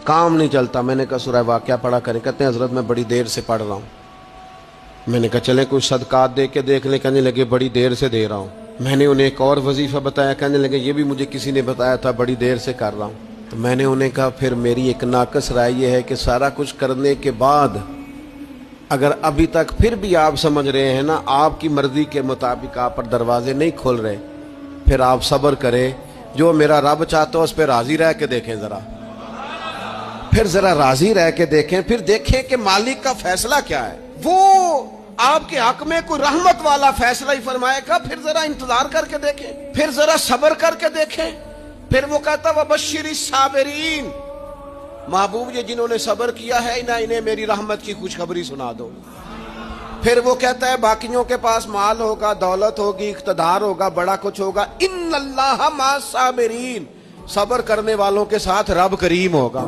काम नहीं चलता। मैंने कहा सूरह वाक़या पढ़ा करें। कहते हैं हजरत मैं बड़ी देर से पढ़ रहा हूँ। मैंने कहा चले कुछ सदकात दे के देख ले। कहने लगे बड़ी देर से दे रहा हूँ। मैंने उन्हें एक और वजीफा बताया। कहने लगे ये भी मुझे किसी ने बताया था, बड़ी देर से कर रहा हूँ। तो मैंने उन्हें कहा फिर मेरी एक नाकस राय ये है कि सारा कुछ करने के बाद अगर अभी तक फिर भी आप समझ रहे हैं ना आपकी मर्जी के मुताबिक आप पर दरवाजे नहीं खोल रहे, फिर आप सब्र करें। जो मेरा रब चाहता है उस पर राजी रह के देखें जरा, फिर जरा राजी रह के देखें, फिर देखें कि मालिक का फैसला क्या है। वो आपके हक में कोई रहमत वाला फैसला ही फरमाएगा, फिर जरा इंतजार करके देखें, फिर जरा सब्र करके देखें। फिर वो कहता वह बशीर साबिरीन, महबूब ये जिन्होंने सब्र किया है ना इन्हें मेरी रहमत की खुशखबरी सुना दो। फिर वो कहता है बाकियों के पास माल होगा, दौलत होगी, इख्तदार होगा, बड़ा कुछ होगा, इन्नल्लाह मा साबिरीन, सब्र करने वालों के साथ रब करीम होगा।